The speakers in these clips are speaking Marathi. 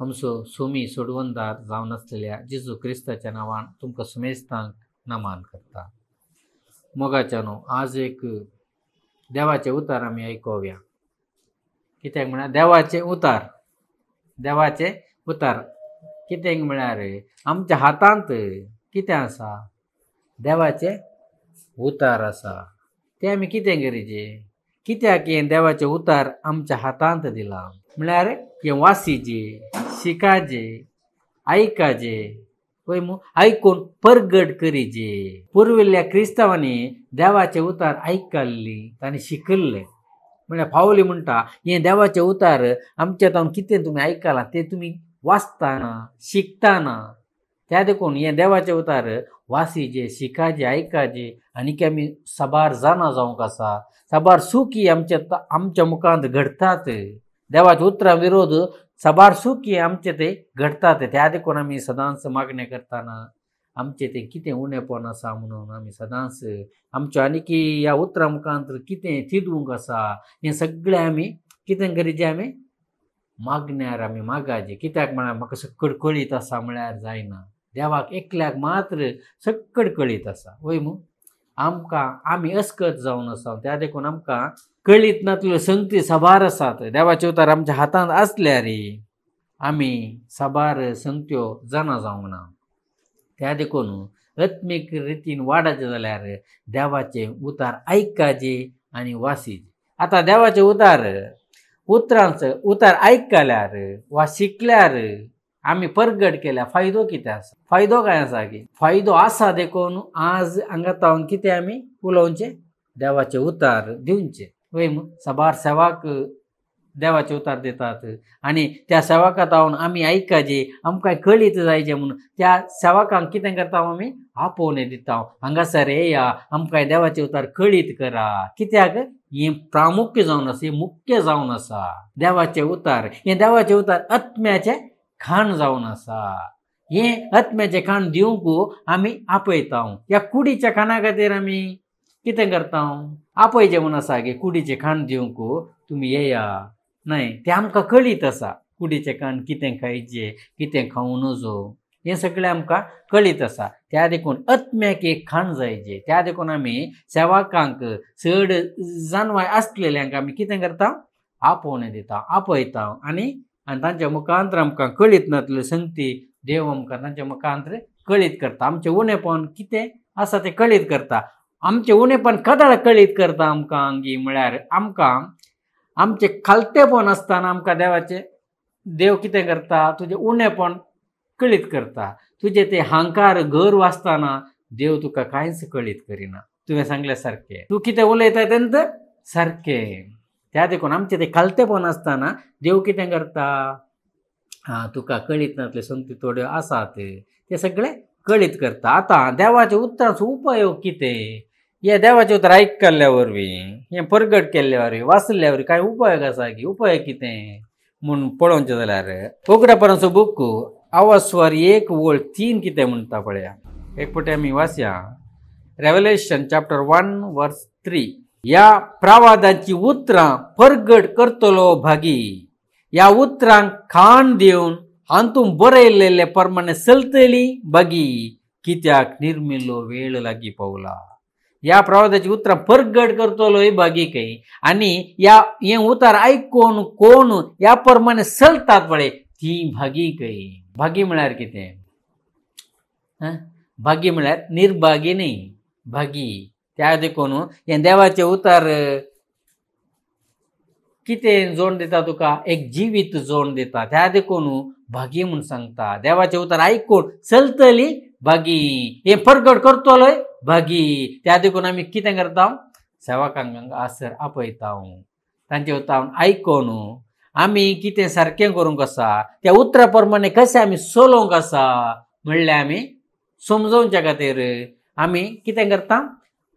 आमचो सुमी सोडवंदार जावन आसलेल्या जेजू क्रिस्ताच्या नांवान तुमकां सुमेस्तांक नमान करता. मोगाच्यानो आज एक देवाचे उतार आमी आयकोवया. कित्याक म्हळ्यार देवाचे उतार कित्याक म्हळ्यार आमच्या हातांत कितें आसा, देवाचे उतार आसा. ते आमी कितें करचें? कित्याक हें देवाचे उतार आमच्या हातांत दिला म्हळ्यार हें वासीचे, शिकाचे, आयकाचे, पळय मू आयकून परगट करीचे. पुर्विल्ल्या क्रिस्तांवांनी देवाचे उतार आयकल्ली तांणी शिकल्ले. म्हळ्यार पावली म्हणटा हें देवाचे उतार आमच्या तावन कितें तुमी आयकलां तें तुमी वाचताना शिकताना त्या देखून हें देवाचे उतार वासीचे, शिकाचे, आयकाचे आनी आमी साबार जाणा जावंक आसा. साबार सुखी आमच्या मुखांत घडटात. देवाच्या उतरां विरोध साबार सुखी आमचे ते घडटात. त्या देखून आमी सदांच मागणें करताना आमचें तें कितें उणेंपण आसा म्हणून आमी सदांच आमच्यो आनीकी ह्या उतरां मुखांत कितें थिदूंक आसा हें सगळें आमी कितें करीचें, आमी मागण्यार आमी मागाचें. कित्याक म्हळ्यार म्हाका सकड कळीत आसा म्हळ्यार जायना. देवाक एकल्याक मात्र सकड कळीत आसा. वय मू आमकां आमी अस्कत जावन आसा. त्या देखून आमकां कळीत नातल्यो संगती साबार आसात. देवाचे उतार आमच्या हातांत आसल्यार आमी साबार संगत्यो जाणा जावंक ना. त्या देखून आत्मीक रितीन वाडचे जाल्यार देवाचे उतार आयकाचे आनी वासीचे. आतां देवाचे उतार आयकल्यार वा शिकल्यार आमी परगट केल्यार फायदो कितें आसा? फायदो काय आसा की? फायदो आसा देखून आज हांगा तावन कितें आमी उलोवचें? देवाचे उतार दिवचे. वय साबार सेवाक देवाचे उतार दितात आनी त्या सेवाकां तावन आमी आयकाचे, आमकां कळीत जायचें म्हणून त्या सेवाकांक कितें करता आमी आपोवन दिता. हांगासर येया, आमकां देवाचे उतार कळीत करा. कित्याक हें प्रामुख्य जावन आसा, हें मुख्य जावन आसा. देवाचे उतार आत्म्याचें खाण जावन आसा. हें आत्म्याचें खाण दिवंक आमी आपयता. ह्या कुडीच्या खाणा खातीर आमी कितें करता? आपयचें म्हूण आसा गे कुडीचें खाण दिवंक तुमी येया. न्हय, तें आमकां कळीत आसा. कुडीचें खाण कितें खायचें, कितें खावं नजो हें सगळें आमकां कळीत आसा. त्या देखून आत्म्याक एक खाण जायचें. त्या देखून आमी सेवाकांक चड जानवाय आसलेल्यांक आमी कितें करता? आपोवन दिता, आपयता आनी तांच्या मुखांतर आमकां कळीत नातल्यो संगती देव आमकां तांच्या मुखांतर कळीत करता. आमचें उणेंपण कितें आसा तें कळीत करता. आमचें उणेंपण कदाळ कळीत करता आमकां म्हळ्यार आमकां आमचें खालतेपण आसतना आमकां देव कितें करता? तुजें उणेंपण कळीत करता. तुजें तें हांकार घर वाचतना देव तुका कांयच कळीत करिना. तुवें सांगलें सारकें, तूं कितें उलयता तेन्ना सारकें. त्या देखून आमचें तें खालतेपण आसतना देव कितें करता? तुका कळीत नातल्यो संगती थोड्यो आसात ते सगळें कळीत करता. आतां देवाच्या उतराचो उपयोग कितें? हे देवाचें उतर आयकल्ल्या वरवीं, हें परगट केल्ल्या वरवीं, वाचल्या वरवीं कांय उपयोग आसा की? उपयोग कितें म्हूण पळोवचें जाल्यार उगडापणाचो बूक 1:3 कितें म्हणटा पळया. एक फावटी आमी वाचया. Revelation chapter 1:3. ह्या प्रावादाची उतरां परगट करतलो भागी, ह्या उतरांक खाण दिवन हातूंत बरयलेले प्रमाणे चलतली भागी, कित्याक निर्मिल्लो वेळ लागीं पावला. ह्या प्रवादाची उतरां परगट करतलो भागी खंय आनी हें उतार आयकून कोण ह्या प्रमाणे चलतात पळय ती भागी खंय. भागी म्हळ्यार कितें? भागी म्हळ्यार निर्भागी न्ही, भागी. त्या देखून हें देवाचें उतार कितें जोड दिता तुका? एक जिवीत जोड दिता. त्या देखून भागी म्हूण सांगता. देवाचें उतार आयकून चलतली भागी, हें परगट करतलोय भागी. त्या देखून आमी कितें करता? सेवाकांक आसर आपयता. तांचे उतर आयकून आमी कितें सारकें करूंक आसा, त्या उतरा प्रमाणे कशें आमी चलोवंक आसा म्हणल्यार आमी समजोवच्या खातीर आमी कितें करता?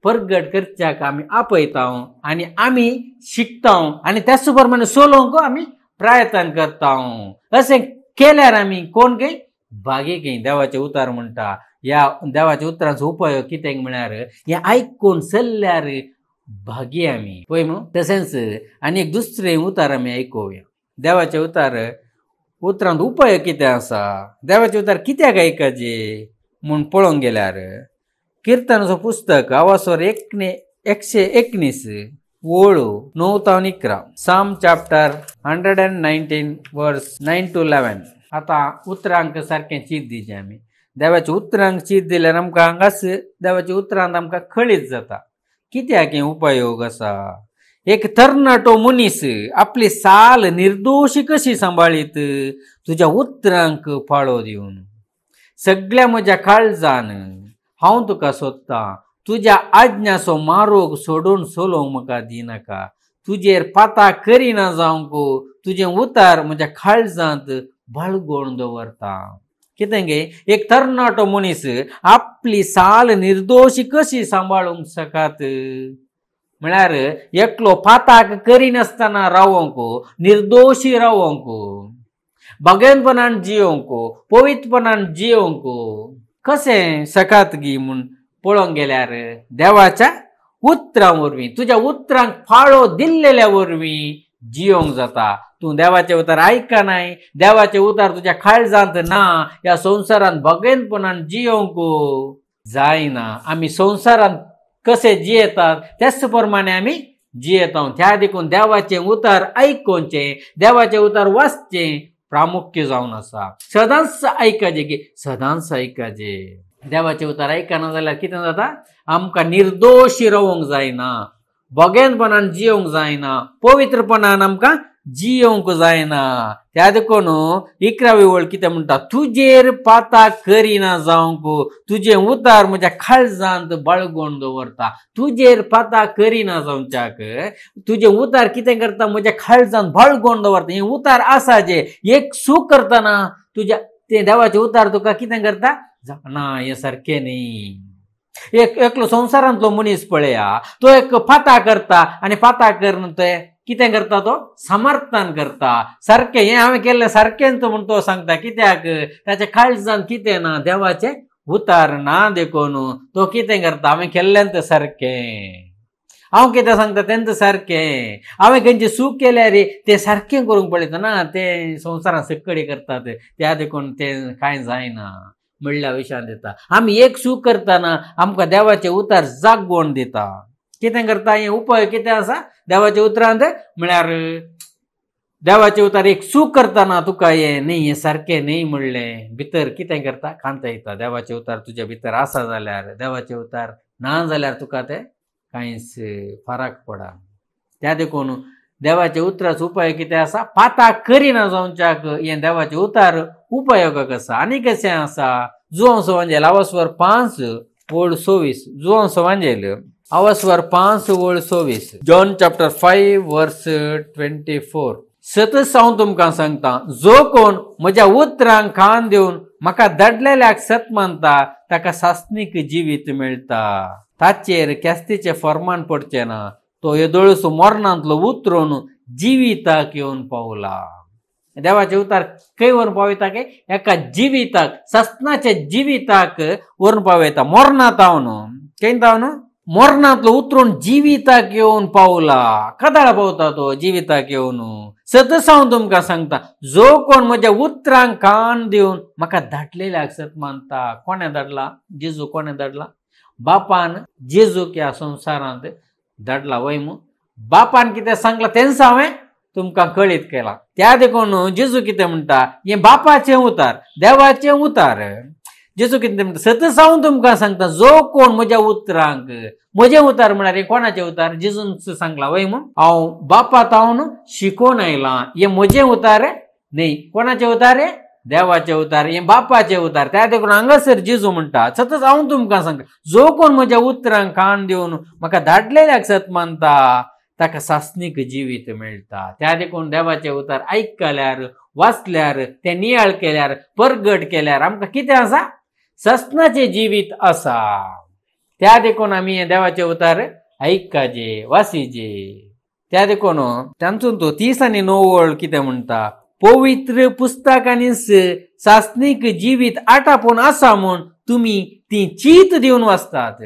परगट करच्याक आमी आपयता आनी आमी शिकता आनी त्याच प्रमाणे चलोवंक आमी प्रयत्न करता. अशें केल्यार आमी कोण खंय? भागी खंय. देवाचें उतार म्हणटा. ह्या देवाच्या उतरांचो उपयोग कितें म्हळ्यार हें आयकून चल्ल्यार भागी आमी. पळय मू तशेंच आनी एक दुसरें उतार आमी आयकोवया. देवाचें उतार उतरांत उपाय कितें आसा, देवाचे उतार कित्याक आयकाचे म्हूण पळोवंक गेल्यार किर्तनाचो पुस्तक आवाजवर 119 ओळ 9 ते 11, साम चॅप्टर 119 वर्स 9 to 11. आता उतरांक सारकें चीत दिवचें आमी. देवाच्या उतरांक चीत दिल्यार आमकां हांगाच देवाच्या उतरांत आमकां खळीत जाता कित्याक हें उपयोग आसा. एक तरणाटो मनीस आपली साल निर्दोशी कशी सांबाळीत तुज्या उतरांक फाळो दिवन. सगळ्या म्हज्या काळजान हांव तुका सोदतां, तुज्या आज्ञाचो मारोग सोडून सोलोवंक म्हाका दिनाका. तुजेर पाता करिना जावंक तुजें उतार म्हज्या काळजांत बाळगून दवरता. कितें गे, एक तरणाटो मनीस आपली साल निर्दोशी कशी सांबाळूंक शकात म्हळ्यार एकलो पाताक करिनासतना रावंक, निर्दोशी रावंक, भगेनपणान जियोंक, पवित्रपणान जियोंक कशें शकात गी म्हूण पळोवंक गेल्यार देवाच्या उतरां वरवीं, तुज्या उतरांक फाळो दिल्लेल्या वरवीं जियोंक जाता. तूं देवाचे उतार आयकनाय, देवाचे उतार तुज्या काळजांत ना, ह्या संवसारांत भगेनपणान जियोंक जायना. आमी संवसारांत कसे जियेतात त्याच प्रमाणे आमी जियेता. त्या देखून देवाचे उतार आयकोवचें, देवाचे उतार वाचचें प्रामुख्य जावन आसा. सदांच आयकाचे गे, सदांच आयकाचे. देवाचे उतार आयकना जाल्यार कितें जाता, आमकां निर्दोशी रावंक जायना, भगेनपणान जियोंक जायना, पवित्रपणान आमकां जियोंक जायना. त्या देखून 11वी ओळ कितें म्हणटा, तुजेर पाता करिना जावंक तुजें उतार म्हज्या काळजांत बाळगून दवरता. तुजेर पाता करिना जावच्याक तुजें उतार कितें करता, म्हज्या काळजांत बाळगून दवरता. हें उतार आसा जे एक सूख करतना तुज्या तें देवाचें उतार तुका कितें करता, ना हें सारकें न्ही. एकलो संवसारांतलो मनीस पळया, तो एक पाता करता आनी पाता करून ते कितें करता, तो समर्थन करता. सारकें हें हांवें केल्लें सारकेंच म्हूण तो सांगता. कित्याक ताच्या काळजांत कितें ना, देवाचें उतार ना देखून तो कितें करता, हांवें केल्लें तें सारकें, हांव कितें सांगता तेंच सारकें, हांवें खंयचें सूख केल्यार तें सारकें करूंक पळयता. ना, तें संवसारांत सकडी करतात, त्या देखून तें कांय जायना म्हणल्या विशयान दिता. आमी एक सूख करतना आमकां देवाचें उतार जागोवन दिता. कितें करता, हें उपाय कितें आसा देवाच्या उतरांत म्हळ्यार देवाचे उतार एक सूख करतना तुका हें न्ही, हें सारकें न्ही म्हणलें भितर कितें करता, कांत येता. देवाचे उतार तुज्या भितर आसा जाल्यार, देवाचे उतार ना जाल्यार तुका तें कांयच फरक पडा. त्या देखून देवाच्या उतराचो उपाय कितें आसा, पाता करिना जावच्याक हें देवाचे उतार उपयोगाक आसा. आनी कशें आसा, जुआंव एवांजेल आवाजवर 5 ओळ 26, जुआंव एवांजेल आवाजवर 5 ओळ 26, जॉन चॅप्टर 5 वर्स 24. सतत हांव तुमकां सांगता, जो कोण म्हज्या उतरांक कान दिवन म्हाका धाडलेल्याक सत मानता ताका सासनीक जिवीत मेळटा. ताचेर केस्तीचें फर्मान पडचें ना. तो येदोळस मरणांतलो उतरून जिविताक येवन पावला. देवाचे उतार खंय व्हरून पावयता गे, एका जिविताक, सस्नाच्या जिविताक व्हरून पावयता. मरणांत खंय तावन मरणांतलो उतरून जिविताक येवन पावला. कदाळ पावता तो जिविताक येवन. सतत हांव तुमकां सांगता, जो कोण म्हज्या उतरांक कान दिवन म्हाका धाडलेल्याक सत मानता. कोणें धाडला, जेजू. कोणें धाडला, बापान जेजूक ह्या संवसारांत धाडला. वय मू बापान कितें सांगलां तेंच हांवें तुमकां कळीत केलां. त्या देखून जेजू कितें म्हणटा, हें बापाचें उतार, देवाचें उतार. जेजू कितें म्हणटा, सतत हांव तुमकां सांगता, जो कोण म्हज्या उतरांक, म्हजें उतार म्हळ्यार हें कोणाचें उतार, जेजून सांगलां. वय मू हांव बापा तावन शिकोवन आयलां, हें म्हजें उतार न्ही. कोणाचें उतार, देवाचें उतार, हें बापाचें उतार. त्या देखून हांगासर जेजू म्हणटा, सतत हांव तुमकां सांगता, जो कोण म्हज्या उतरांक कान दिवन म्हाका धाडलेल्याक सत मानता ताका सासनीक जिवीत मेळटा. त्या देखून देवाचें उतार आयकल्यार, वाचल्यार, तें नियाळ केल्यार, परगट केल्यार आमकां कितें आसा, सस्नाचें जिवीत आसा. त्या देखून आमी हें देवाचें उतार आयकाचे, वाचीचे. त्या देखून तांचून तो 30 आनी 9 ओळ कितें म्हणटा, पवित्र पुस्तकांनी सासनीक जिवीत आटापून आसा म्हूण तुमी ती चीत दिवन वाचतात.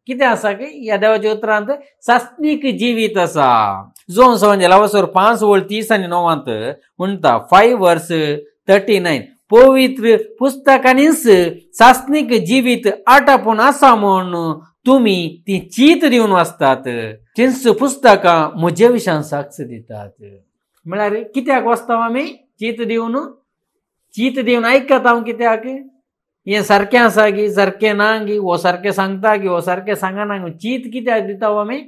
कितें आसा की ह्या देवाच्या उतरांत सासनीक जिवीत आसा. जो एवांजेल आवाजवर 5 ओळ 30 आनी 9 म्हणटा, 5 वर्स 39. पवित्र पुस्तकांनीच शासनिक जीवित आटापून असा म्हणून तुम्ही ती चीत देऊन वाचतात. तीच पुस्तकां म्हजे विशयान साक्ष दितात. म्हळ्यार कित्याक वाचता आमी चीत दिवन आयकता हांव कित्याक हें सारकें आसा की सारकें ना की हो सारकें सांगता की हो सारकें सांगना. चीत कित्याक दिता आमी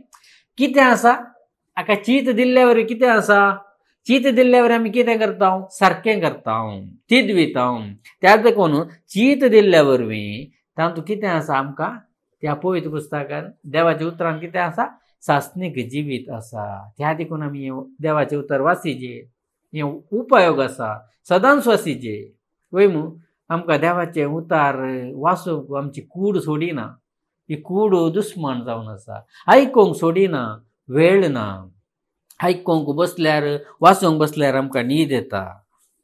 कितें आसा हाका चीत दिल्ल्या वरवीं कितें आसा चीत दिल्ल्या वरवीं आमी कितें करता सारकें करता तिदविता. त्याच देखून चीत दिल्ल्या वरवीं तातूंत कितें आसा आमकां त्या पवित्र पुस्तकान देवाच्या उतरान कितें आसा शासनीक जिवीत आसा. त्या देखून आमी देवाचें उतर वाचिचें हें उपयोग आसा सदांच वाचिचें. वय मू आमकां देवाचें उतार वाचूंक आमची कूड सोडिना. ही कूड दुस्मण जावन आसा. आयकूंक सोडिना वेळ ना. आयकूंक बसल्यार वाचूंक बसल्यार आमकां न्हीद येता.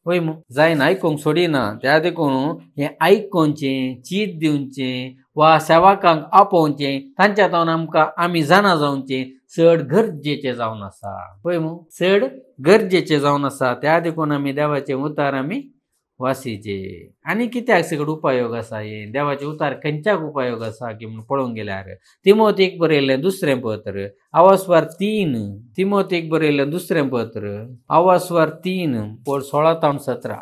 वय मू जायना आयकूंक सोडिना. त्या देखून हें आयकोवचें चीत दिवचें वा सेवकांक आपोवचें तांच्या तावन आमकां आमी जाणा जावचें चड गरजेचें जावन आसा. पळय मू चड गरजेचें जावन आसा. त्या देखून आमी देवाचें उतार आमी वाचिचें. आनी कित्याक सगळो उपयोग आसा हें देवाचें उतार खंयच्याक उपयोग आसा की म्हूण पळोवंक गेल्यार तिमोथेक बरयल्लें दुसरें पत्र आवास्वार 3 तिमोथेक बरयल्लें दुसरें पत्र आवास्वार 3 पद 16 ते 17.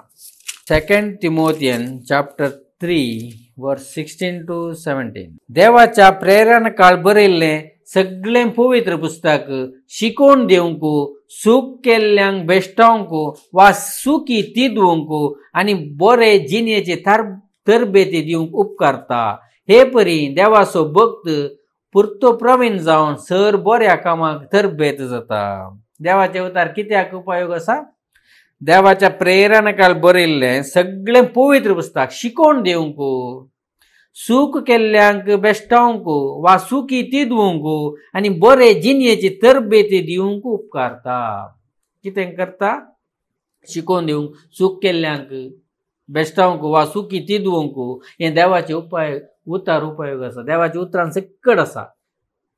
2 तिमोथियन चॅप्टर 3 वर्स 16 to 17. देवाच्या प्रेरणकाळ बरयल्लें सगळें पवित्र पुस्तक शिकोवन दिवंक सूख केल्ल्यांक बेश्टावंक वा सुखी तिदवंक आनी बरे जिणेचे तरबेती दिवंक उपकारता. हे परी देवाचो भक्त पुरतो प्रवीण जावन सर बऱ्या कामाक तरबेत जाता. देवाचे उतार कित्याक उपयोग आसा देवाच्या प्रेरणकाळ बरयल्लें सगळें पवित्र पुस्तक शिकोवन दिवंक सूख केल्ल्यांक बेश्टावंक वा सुखी तिदवंक आनी बरे जिणेची तरबेती दिवंक उपकारता. कितें करता शिकोवन दिवंक सूख केल्ल्यांक बेश्टावंक वा सुखी तिदवंक हें देवाचे उतार उपयोग आसा. देवाच्या उतरान सकट आसा.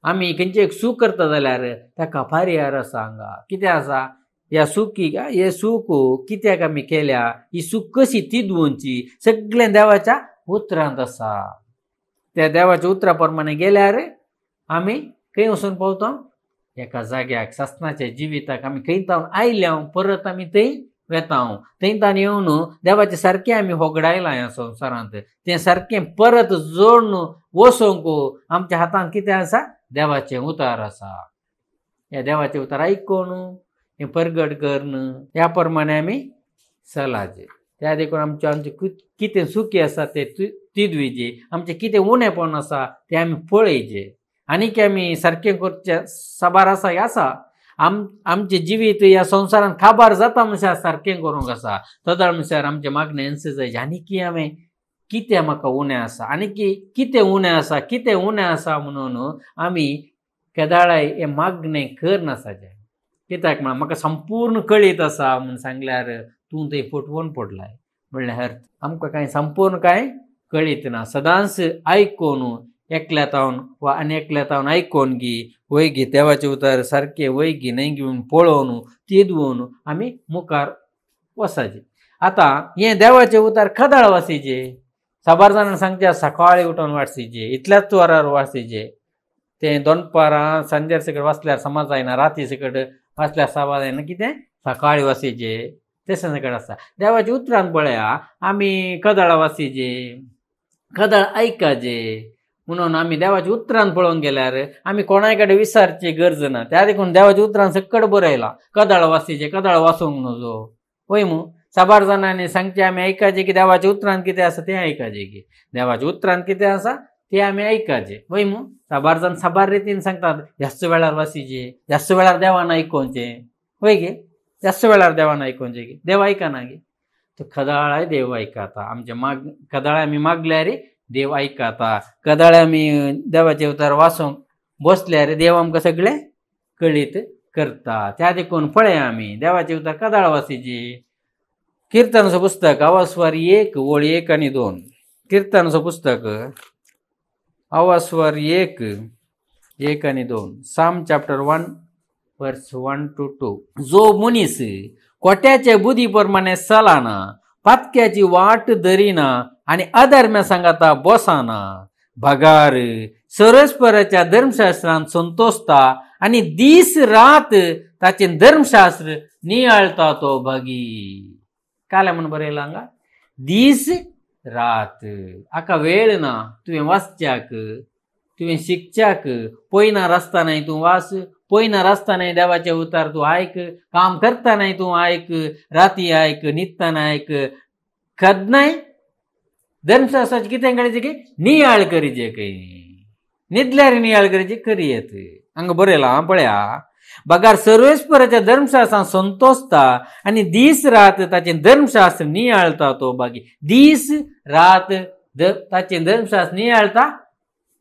आमी खंयचें एक सूख करता जाल्यार ताका पर्याय आसा हांगा कितें आसा ह्या सुखीक हें सूख कित्याक आमी केल्या ही सूख कशी तिदवंची सगळें देवाच्या उतरांत आसा. त्या देवाच्या उतरा प्रमाणे गेल्यार आमी खंय वचून पावता एका जाग्याक शासनाच्या जिविताक आमी खंय तावन आयल्या परत आमी थंय वेता. थंय तावन येवन देवाचें सारकें आमी होगडायलां ह्या संवसारांत. तें सारकें परत जोडून वचोंक आमच्या हातांत कितें आसा देवाचें उतार आसा. ह्या देवाचें उतार आयकून हें परगट करून ह्या प्रमाणे आमी चलाचें. त्या देखून आमचें कितें सुखी आसा तें तिदविचें. आमचें कितें उणेपण आसा तें आमी पळयचें आनीक आमी सारकें करचें साबार आसा हें आसा. आमचें जिवीत ह्या संवसारांत काबार जाता म्हणल्यार सारकें करूंक आसा. तोदळ म्हणल्यार आमचें मागणें एन्सर जायचें. आनीक हांवें कितें म्हाका उणें आसा आनीक कितें उणें आसा म्हणून आमी केदाळाय हें मागणें करनासाचें. कित्याक म्हळ्यार म्हाका संपूर्ण कळीत आसा म्हूण सांगल्यार तूं थंय फटवून पडलाय म्हणल्यार आमकां कांय संपूर्ण कांय कळीत ना. सदांच आयकून एकल्या तावन वा आनी एकल्या तावन आयकून वय गी देवाचें उतार सारकें वय गी न्हय घेवन पळोवन तिदवून आमी मुखार वचाचें. आतां हें देवाचें उतार कदाळ वाचिचें. साबार जाणां सांगचें सकाळीं उठून वाचीचें इतल्याच वरार वाचीचें. तें दनपारां सांजेर सकट वाचल्यार समज जायना. राती सकट वाचल्यार साबार जायना. कितें सकाळीं वाचीचें तशें सकट आसा. देवाच्या उतरान पळया आमी कदाळ वाचीचें कदाळ आयकाचें म्हणून आमी देवाच्या उतरान पळोवंक गेल्यार आमी कोणाय कडेन विचारची गरज ना. त्या देखून देवाच्या उतरान सकट बरयलां कदाळ वाचीचें कदाळ वाचूंक नजो. वय मू साबार जाणांनी सांगचें आमी आयकाचें की देवाच्या उतरान कितें आसा तें आयकाचें की देवाच्या उतरान कितें आसा तें आमी आयकाचें. वय मू साबार जाण साबार रितीन सांगतात ह्याच वेळार वाचीचें ह्याच वेळार देवान आयकोवचें. वय गे ह्याच वेळार देवान आयकोवचें गे देव आयकना गे. तो कदाळाय देव आयकता. आमचे कदाळ आमी मागल्यार देव आयकता. कदाळ आमी देवाचें उतार वाचूंक बसल्यार देव आमकां सगळें कळीत करता. त्या देखून पळया आमी देवाचें उतार कदाळ वाचीचें. किर्तनाचो पुस्तक आवास्वार 1 वळी 1 आनी 2. किर्तनाचो पुस्तक आवास्वार 1 आनी 2. साम चॅप्टर 1 वर्स 1 to 2. जो मनीस कोट्याचे बुद्धी प्रमाणे चलाना पातक्याची वाट धरिना आणि अधर्म्या सांगाता बसाना भगार सरस्पराच्या धर्मशास्त्रांत संतोषता आणि दीस रात ताचे धर्मशास्त्र नियाळता तो भागी काय म्हण बरेला हांगा दीस रात आका वेळ ना तुवें वाचच्याक तुवें शिकच्याक पयना रस्तानाय तूं वाच पयना रस्तानाय देवाचे उतार तूं आयक काम करतानाय तूं आयक राती आयक न्हिदताना आयक कदनाय धर्मशास्त्राचे कितें कळचे की नियाळ करीचे खंय न्हिदल्यार नियाळ करीचे करियेत हांगा बरयलां पळया बगार सर्वेस्पराच्या धर्मशास्त्रांत संतोषता आणि दीस रात ताचे धर्मशास्त्र नियाळता तो भागी दीस रात ताचे धर्मशास्त्र नियाळता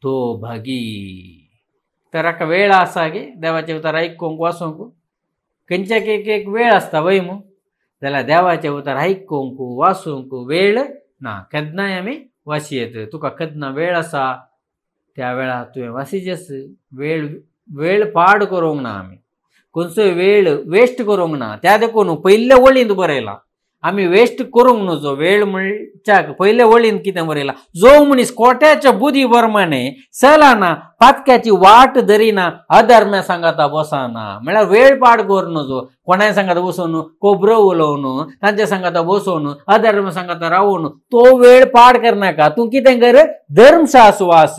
तो भागी तर हाका वेळ आसा गे देवाचे उतार आयकूंक वाचूंक खंयच्याक एक वेळ आसता वय मू जाल्यार देवाचे उतार आयकूंक वाचूंक वेळ ना केन्नाय आमी वाचयेत तुका केन्ना वेळ आसा त्या वेळार तुवें वाचिचेस वेळ पाड करूंक ना आमी खंयचोय वेळ वेस्ट करूंक ना त्या देखून पयल्या वळींत बरयलां आमी वेस्ट करूंक नजो वेळ म्हणच्याक पयल्या वळींत कितें बरयलां जो मनीस कोट्याच्या बुदी प्रमाणे चलना पातक्याची वाट धरिना अधर्म्या सांगाता बसना म्हळ्यार वेळ पाड कर नजो कोणाय सांगाता बसून खोबरो उलोवन तांच्या सांगाता बसून अधर्म्या सांगाता रावून तो वेळ पाड करनाका तूं कितें कर धर्मशास्त्र वाच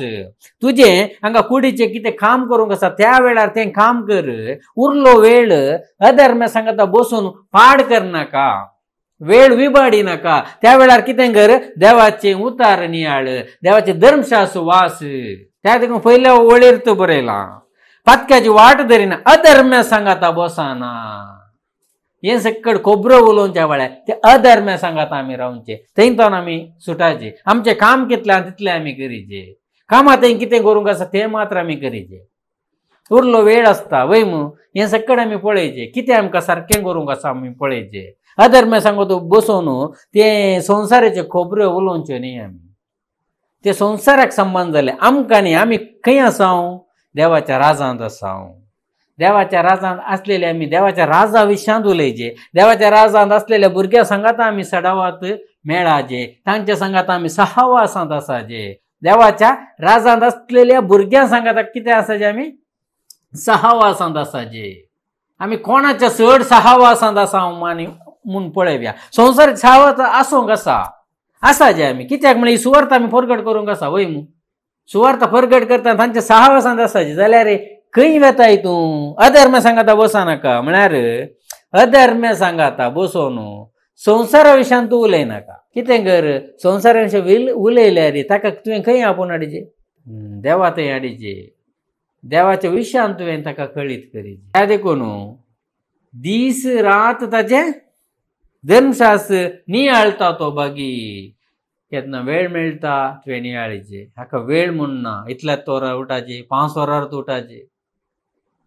तुजें हांगा कुडीचें कितें काम करूंक आसा त्या वेळार तें काम कर उरलो वेळ अधर्म्या सांगाता बसून पाड करनाका वेळ विबाडी नाका त्या वेळार कितें कर देवाचें उतार नियाळ देवाचें धर्मशास्त्र वाच त्या देखून पयल्या वळेर तो बरयलां पातक्याची वाट धरिना अधर्म्या सांगाता बसना हें सकट खोबरो उलोवच्या वेळार ते अधर्म्या सांगाता आमी रावचे थंयच्यान आमी सुटाचे आमचें काम कितलें तितलें आमी करीचे कामां थंय कितें करूंक आसा तें मात्र आमी करीचे उरलो वेळ आसता वय मू हें सकट आमी पळयचें कितें आमकां सारकें करूंक आसा आमी पळयचें अधर्म्या सांगतो बसून ते संवसाराचे खोबऱ्यो उलोवच्यो न्ही आमी ते संवसाराक संबंध जाले आमकां न्ही आमी खंय आसाव देवाच्या राजांत आसाव देवाच्या राजांत असलेले आमी देवाच्या राजा विशयांत उलयचे देवाच्या राजांत असलेल्या भुरग्यां सांगात आमी सडावात मेळाचे तांच्या सांगात आमी सहवासांत आसाचे देवाच्या राजांत असलेल्या भुरग्यां सांगात कितें आसाचे आमी सहवासांत आसाचे आमी कोणाच्या चड सहवासांत आसाव आनी म्हूण पळयव्या संवसारीक सहवास आसूंक आसा जे आमी कित्याक म्हळ्यार ही सुवार्थ आमी परगट करूंक आसा वय मू सुवार्थ परगट करता तांच्या सहवासांत आसाचे जाल्यार खंय वेताय तूं अधर्म्या सांगाता बसनाका म्हळ्यार अधर्म्या सांगाता बसोन संवसारा विशयान तूं उलयनाका कितें कर संवसारा विशय उलयल्यार ताका तुवें खंय आपोवन हाडचे देवा थंय हाडचे देवाच्या विशयान तुवें ताका कळीत करीचे त्या देखून दीस रात ताचें धर्मशास्त्र नियाळता तो भागी केन्ना वेळ मेळटा तुवें नियाळीचे हाका वेळ म्हूण ना इतल्याच वरां उठाचे 5 वरार उठाचे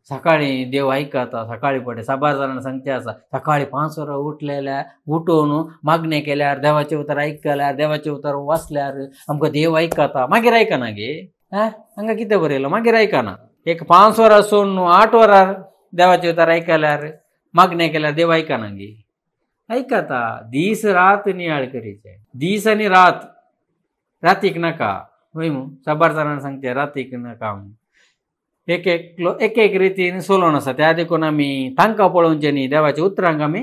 सकाळीं देव आयकता सकाळीं पडे साबार जाणांना सांगचे आसा सकाळीं 5 वरां उठलेल्यार उठून मागणें केल्यार देवाचें उतार आयकल्यार देवाचें उतार वाचल्यार आमकां देव आयकता मागीर आयकना गे हांगा कितें बरयलां मागीर आयकना एक 5 वरां सोडून 8 वरार देवाचें उतार आयकल्यार मागणें केल्यार देव आयकना गे आयकता दीस रात नियाळ करीचे दीस आनी रात रातीक नाका वय मू साबार जाणांना सांगचे रातीक नाका एक एक रितीन सोलोवन आसा त्या देखून आमी तांकां पळोवचें न्ही देवाच्या उतरांक आमी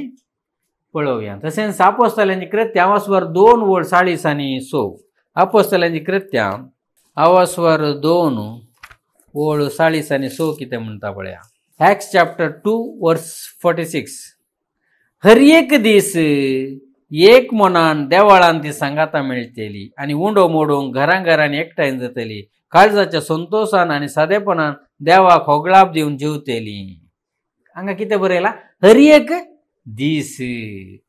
पळोवया तशेंच आपोस्तलांची कृत्यां आवासवर 2 वळ 40 आनी 6 आपोस्तलांची कृत्यां आवासवर 2 वळ 40 आनी 6 कितें म्हणटा पळया एक्ट्स चॅप्टर 2 वर्स 46 हर एक दीस एक मनान देवाळान ती सांगाता मेळटली आनी उंडो मोडूंक घरांनी एकठांय जातली काळजाच्या संतोषान आनी सादेपणान देवाक होगळाप दिवन जेवतली हांगा कितें बरयलां हर एक दीस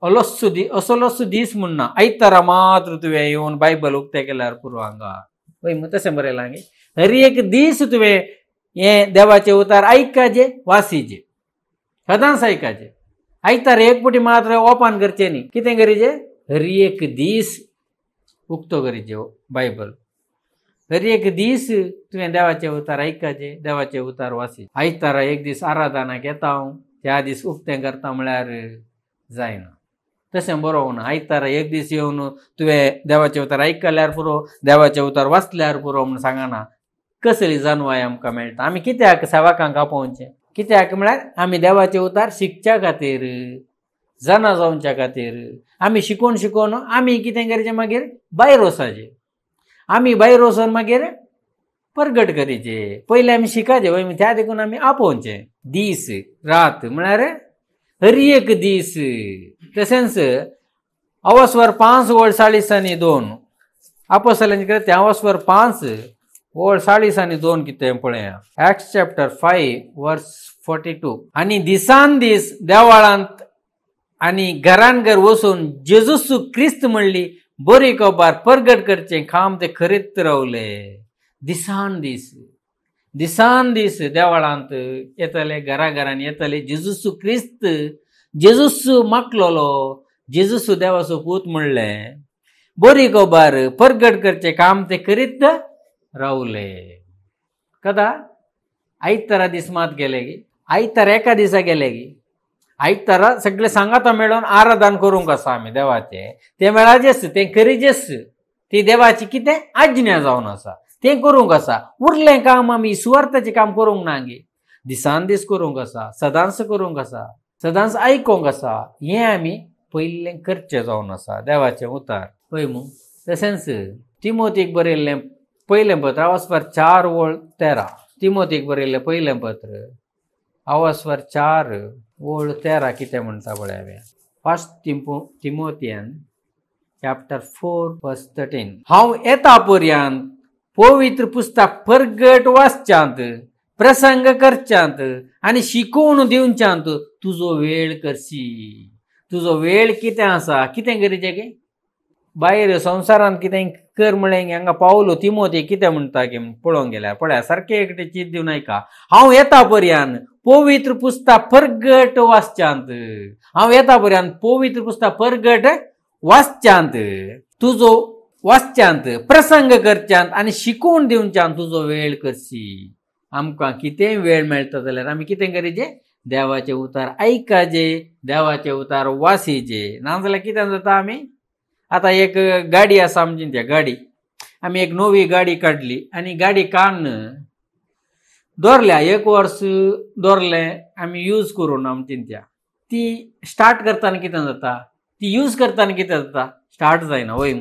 असलोसो दीस म्हणना आयतारा मात्र तुवें येवन बायबल उक्तें केल्यार पुरो हांगा वय तशें बरयलां गे हर एक दीस तुवें हें देवाचें उतार आयकाचें वाचीचें सदांच आयकाचें आयतार एक पुटी मात्र ओपन करचें न्ही कितें करीचें हर एक दीस उक्तो करीचें बायबल हर एक दीस तुवें देवाचें उतार आयकाचें देवाचें उतार वाचीचें आयतारा एक दीस आराधनाक येता हांव त्या दीस उक्तें करता म्हळ्यार जायना तशें बरोवंक ना. आयतारा एक दीस येवन तुवें देवाचें उतार आयकल्यार पुरो, देवाचें उतार वाचल्यार पुरो म्हूण सांगना. कसली जानवाय आमकां मेळटा. आमी कित्याक सेवाकांक आपोवचें? कित्याक म्हळ्यार आमी देवाचें उतार शिकच्या खातीर, जाणा जावच्या खातीर. आमी शिकोवन आमी कितें करचें मागीर भायर वचचें. आमी भायर वचोन मागीर परगट करीचे. पयलीं आमी शिकाचें वय त्या देखून आमी आपोवचें. दीस रात म्हळ्यार हर एक दीस. तशेंच अवस्वर 5 ओळ 40 आनी 2 आपोस्तलांची कृती अवस्वर 5 ओळ 40 आनी 2 कितें पळया. एक्ट्स चॅप्टर 5 वर्स 42. आनी दिसान दीस देवाळांत आनी घरान घर वचून जेजूस क्रिस्त म्हणली बरी खबर परगट करचें काम ते करीत रावले. दिसान दीस देवाळांत येतले, घरान येतले. जेजूस क्रिस्त, जेजूस मागलोलो, जेजूस देवाचो पूत म्हणलें बरी खबर परगट करचें काम ते करीत रावले. कदा आयतारा दीस मात गेले गी. आयतारा एका दिसा गेले गी. आयतारा सगळे सांगाता मेळोन आराधन करूंक आसा आमी देवाचें. तें मेळाचेच, तें करीचेच. ती देवाची कितें आज्ञा जावन आसा तें करूंक आसा. उरलें काम आमी सुवार्थाचें काम करूंक ना गे. दिसान दीस करूंक आसा, सदांच करूंक आसा, सदांच आयकोंक आसा. हें आमी पयलें करचें जावन आसा देवाचें उतार. पळय मू. तशेंच तिमोथीक बरयल्लें पयलें पत्र अवस्वर 4 ओळ 13. तिमोथीक बरयल्लें पयलें पत्र अवस्वर 4 ओळ 13 कितें म्हणटा पळयाव्या. फर्स्ट तिमोथियन चॅप्टर 4 वर्स 13. हांव येता पर्यंत पवित्र पुस्तक परगट वाचच्यांत, प्रसंग करच्यांत आनी शिकोवन दिवच्यांत तुजो वेळ करशी. तुजो वेळ कितें आसा, कितें करीचें गे. भायर संवसारांत कितें कर म्हळें गे. हांगा पावलो तिमोथी कितें म्हणटा गे पळोवंक गेल्यार पळया सारकें एकटें चीत दिवन आयका. हांव येता पर्यंत पवित्र पुस्तक परगट वाचच्यांत. हांव येता पर्यंत पवित्र पुस्तक परगट वाचच्यांत, तुजो वाचच्यांत, प्रसंग करच्यांत आनी शिकोवन दिवच्यांत तुजो वेळ करशी. आमकां कितें वेळ मेळटा जाल्यार आमी कितें करीचें? देवाचें उतार आयकाचे, देवाचें उतार वाचीचे. नाजाल्यार कितें जाता आमी आतां एक गाडी आसा आमची, त्या गाडी आमी एक नवी गाडी काडली आनी गाडी काडून दवरल्या. 1 वर्स दवरलें आमी यूज करून आमची त्या ती स्टार्ट करतना कितें जाता, ती यूज करतना कितें जाता, स्टार्ट जायना वय.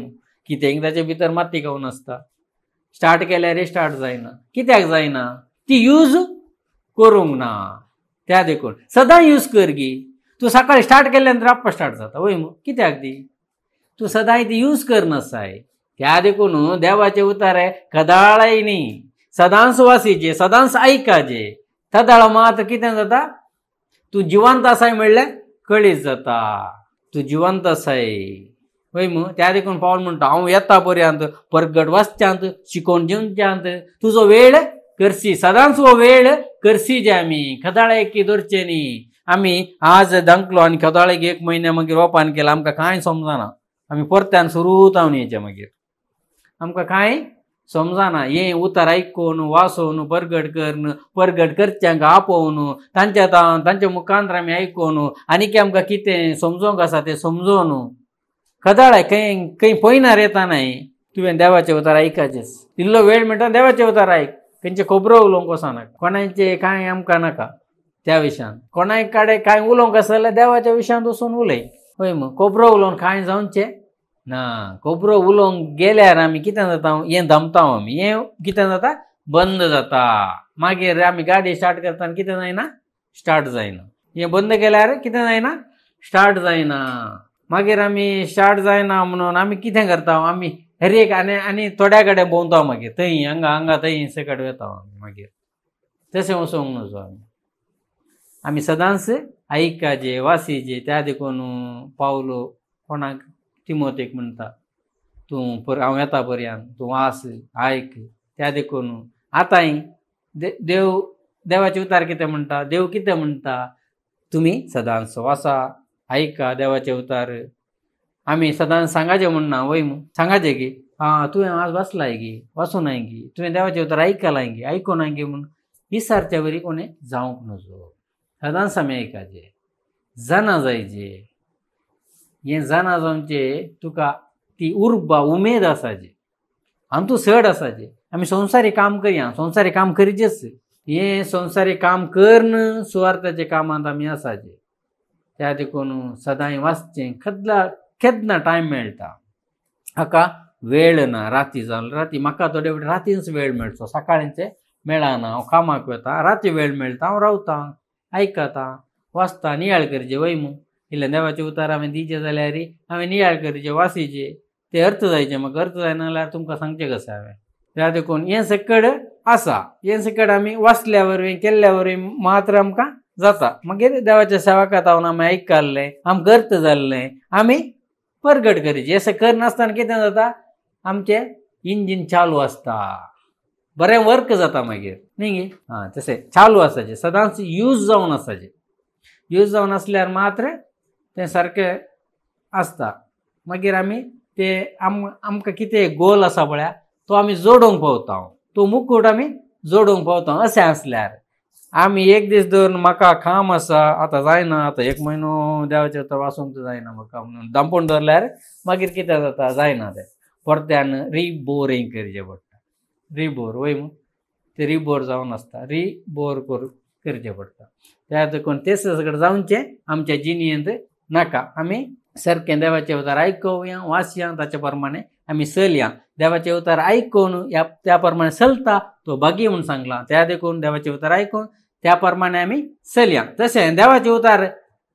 कितें ताचे भितर माती गावन आसता. स्टार्ट केल्यार स्टार्ट जायना. कित्याक जायना? ती यूज करूंक ना. त्या देखून सदां यूज कर गी. तूं सकाळी स्टार्ट केल्या नंतर आप्पा स्टार्ट जाता वय. कित्याक ती तूं सदां ती यूज करनासाय. त्या देखून देवाचे उतार कदाळय न्ही, सदांच वाचीचे, सदांच आयकाचे. तदाळ मात कितें जाता, तूं जिवंत आसाय म्हणल्यार कळीत जाता. तूं जिवंत आसाय वय मू. त्या देखून पावल म्हणटा हांव येता पर्यंत परगट वाचच्यांत, शिकोवन दिवच्यांत तुजो वेळ करशी. सदांच हो वेळ करशी जे आमी कदाळ एक धरचे न्ही. आमी आज दंकलो आनी कदाळीक 1 म्हयन्या मागीर ओपन केला, आमकां कांय समजना. आमी परत्यान सुरू जावन येचें मागीर आमकां कांय समजना. हें उतार आयकून वाचून परगट करच्यांक आपोवन तांच्या मुखांतर आमी आयकून आनीक आमकां कितें समजोवंक आसा तें समजोवन कदाळ खंय पयनार येता नाय. तुवें देवाचें उतार आयकाचेंच. इल्लो वेळ मेळटा देवाचें उतार आयक. खंयचे खबरो उलोवंक वचनाका, कोणाचें कांय आमकां नाका त्या विशयान. कोणाय कडेन कांय उलोवंक आसा जाल्यार देवाच्या विशयान वचून उलय वय. मग खबरो उलोवन कांय जावचें ना. खबरो उलोवंक गेल्यार आमी कितें जाता, हें दमता आमी. हें कितें जाता, बंद जाता. मागीर आमी गाडी स्टार्ट करतना कितें जायना, स्टार्ट जायना. हें बंद केल्यार कितें जायना, स्टार्ट जायना. मागीर आमी स्टार्ट जायना म्हणून आमी कितें करता, आमी हर एक आनी थोड्या कडेन भोंवता. मागीर थंय हांगा थंय सकट वता आमी. मागीर तशें वचोंक नजो. आमी सदांच आयकाचे, वाचीचे. त्या देखून पावलो कोणाक तिमोथीक म्हणटा तूं हांव येता पर्यंत तूं वाच, आयक. त्या देखून आतांय देवाचे उतार कितें म्हणटा, देव कितें म्हणटा, तुमी सदांच वाचा, आयका देवाचे उतार. आमी सदांच सांगाचें म्हणना वय. सांगाचें की तुवें आज वाचलाय गी, वाचूनाय गी, तुवें देवाचें उतार आयकलाय गी, आयकुनाय गी म्हूण विसारच्या वरी कोणें जावंक नजो. सदांच आमी आयकाचें, जाणा जायचें. हे जाणा जावचे तुका ती उर्बा उमेद असायची आणि तू सड असायचे आम्ही संसारी काम करूया संसारी काम करीचेच हे संसारी काम करण सुवार्थाचे कामात आम्ही असायचे त्या देखून सदांय वाचचे केदना टायम मेळटा हाका वेळ ना राती जावन राती म्हाका थोडे रातीच वेळ मेळचो सकाळींचे मेळना हांव कामाक वता राती वेळ मेळटा हांव रावता आयकता वाचता नियाळ करचे वयमू इल्ले देवाचे उतार हांवें दिचे जाल्यार हांवें नियाळ करचे वाचीचे ते अर्थ जायचे म्हाका अर्थ जायना जाल्यार तुमकां सांगचें कशें हांवें त्या देखून हे सकड आसा हे सकड आमी वाचल्या वरवीं केल्ल्या वरवीं मात्र आमकां जाता मागीर देवाच्या सेवकांत हांव आमी आयकल्लें आमकां अर्थ जाल्लें आमी परगट करीचे हें करनासतना कितें जाता आमचें इंजीन चालू आसता बरें वर्क जाता मागीर न्ही तशें चालू आसाचें सदांच यूज जावन आसाचें यूज जावन आसल्यार मात्र तें सारकें आसता मागीर आमी ते आमकां कितें गोल आसा पळय तो आमी जोडूंक पावता तो मुकूट आमी जोडूंक पावता अशें आसल्यार आमी एक दीस धरून म्हाका काम आसा आतां जायना आतां 1 म्हयनो देवाचें उतर वाचूंक जायना म्हाका म्हणून दांपून दवरल्यार मागीर कितें जाता जायना तें परत्यान रिबोरिंग करचें पडटा रिबोर वय ते रिबोर जावन आसता रिबोर करचें पडटा त्या देखून ते सगळें जावचें आमच्या जिणेंत नाका आमी सारकें देवाचें उतार आयकुया वाचया ताचे प्रमाणे आमी चलया देवाचें उतार आयकून त्या प्रमाणे चलता तो भागी म्हणून सांगला त्या देखून देवाचें उतार आयकून त्या प्रमाणे आमी चलया तशें देवाचें उतार